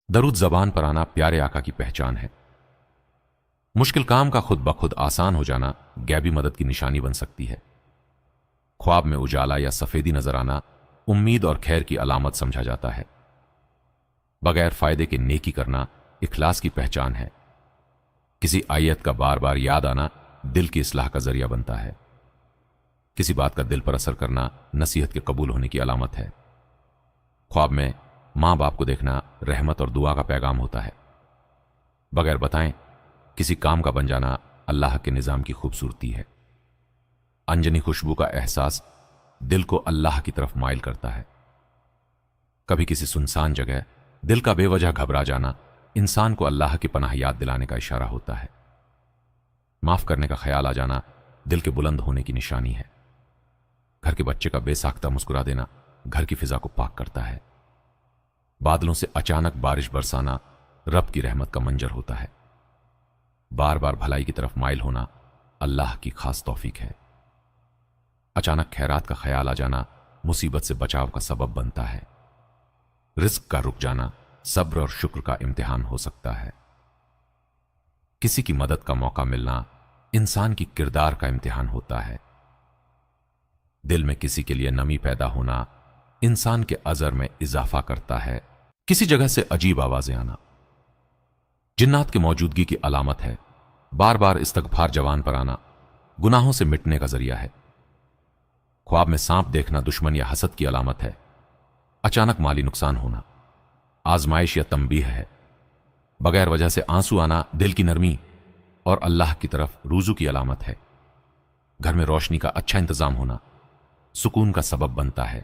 दरूद जबान पर आना प्यारे आका की पहचान है। मुश्किल काम का खुद ब खुद आसान हो जाना गैबी मदद की निशानी बन सकती है। ख्वाब में उजाला या सफेदी नजर आना उम्मीद और खैर की अलामत समझा जाता है। बगैर फायदे के नेकी करना इखलास की पहचान है। किसी आयत का बार बार याद आना दिल की इस्लाह का जरिया बनता है। किसी बात का दिल पर असर करना नसीहत के कबूल होने की अलामत है। ख्वाब में मां बाप को देखना रहमत और दुआ का पैगाम होता है। बगैर बताएं किसी काम का बन जाना अल्लाह के निजाम की खूबसूरती है। अनजनी खुशबू का एहसास दिल को अल्लाह की तरफ माइल करता है। कभी किसी सुनसान जगह दिल का बेवजह घबरा जाना इंसान को अल्लाह की पनाह याद दिलाने का इशारा होता है। माफ करने का ख्याल आ जाना दिल के बुलंद होने की निशानी है। घर के बच्चे का बेसाख्ता मुस्कुरा देना घर की फिजा को पाक करता है। बादलों से अचानक बारिश बरसाना रब की रहमत का मंजर होता है। बार बार भलाई की तरफ माइल होना अल्लाह की खास तौफीक है। अचानक खैरात का ख्याल आ जाना मुसीबत से बचाव का सबब बनता है। रिस्क का रुक जाना सब्र और शुक्र का इम्तिहान हो सकता है। किसी की मदद का मौका मिलना इंसान की किरदार का इम्तिहान होता है। दिल में किसी के लिए नमी पैदा होना इंसान के अजर में इजाफा करता है। किसी जगह से अजीब आवाजें आना जिन्नात की मौजूदगी की अलामत है। बार बार इस्तगफार जवान पर आना गुनाहों से मिटने का जरिया है। ख्वाब में सांप देखना दुश्मन या हसद की अलामत है। अचानक माली नुकसान होना आजमाइश या तंबीह है। बगैर वजह से आंसू आना दिल की नरमी और अल्लाह की तरफ रुजू की अलामत है। घर में रोशनी का अच्छा इंतजाम होना सुकून का सबब बनता है।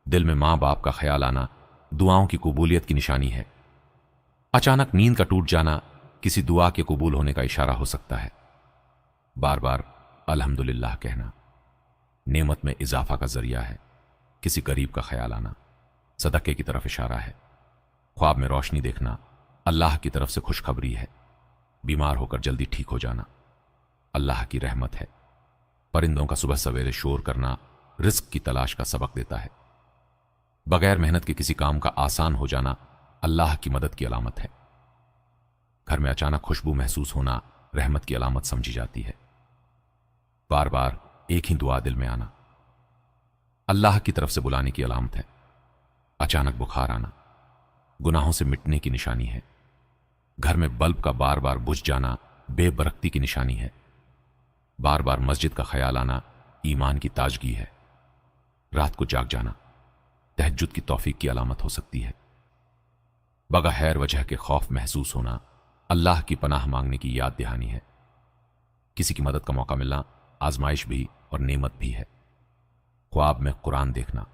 दिल में मां बाप का ख्याल आना दुआओं की कबूलियत की निशानी है। अचानक नींद का टूट जाना किसी दुआ के कबूल होने का इशारा हो सकता है। बार बार अल्हम्दुलिल्लाह कहना नेमत में इजाफा का जरिया है। किसी गरीब का ख्याल आना सदक़े की तरफ इशारा है। ख्वाब में रोशनी देखना अल्लाह की तरफ से खुशखबरी है। बीमार होकर जल्दी ठीक हो जाना अल्लाह की रहमत है। परिंदों का सुबह सवेरे शोर करना रिस्क की तलाश का सबक देता है। बगैर मेहनत के किसी काम का आसान हो जाना अल्लाह की मदद की अलामत है। घर में अचानक खुशबू महसूस होना रहमत की अलामत समझी जाती है। बार बार एक ही दुआ दिल में आना अल्लाह की तरफ से बुलाने की अलामत है। अचानक बुखार आना गुनाहों से मिटने की निशानी है। घर में बल्ब का बार बार बुझ जाना बेबरकती की निशानी है। बार बार मस्जिद का ख्याल आना ईमान की ताजगी है। रात को जाग जाना तहज्जुद की तौफीक की अलामत हो सकती है। बगैर वजह के खौफ महसूस होना अल्लाह की पनाह मांगने की याद दहानी है। किसी की मदद का मौका मिलना आजमाइश भी और नेमत भी है। ख्वाब में कुरान देखना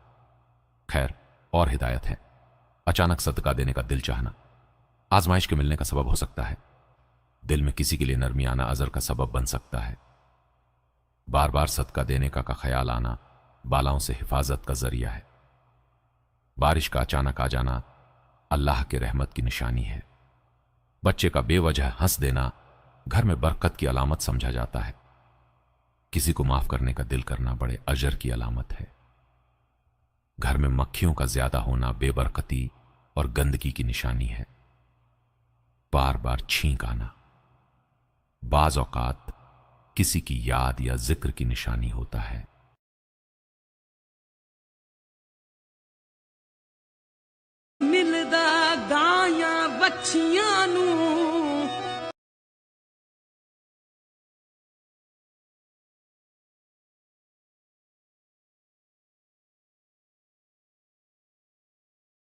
खैर और हिदायत है। अचानक सदका देने का दिल चाहना आजमाइश के मिलने का सबब हो सकता है। दिल में किसी के लिए नरमी आना अजर का सबब बन सकता है। बार बार सदका देने का ख्याल आना बालाओं से हिफाजत का जरिया है। बारिश का अचानक आ जाना अल्लाह के रहमत की निशानी है। बच्चे का बेवजह हंस देना घर में बरकत की अलामत समझा जाता है। किसी को माफ करने का दिल करना बड़े अजर की अलामत है। घर में मक्खियों का ज्यादा होना बेबरकती और गंदगी की निशानी है। बार बार छींक आना बाज औकात किसी की याद या जिक्र की निशानी होता है। मिलदा गायां बच्चियां नू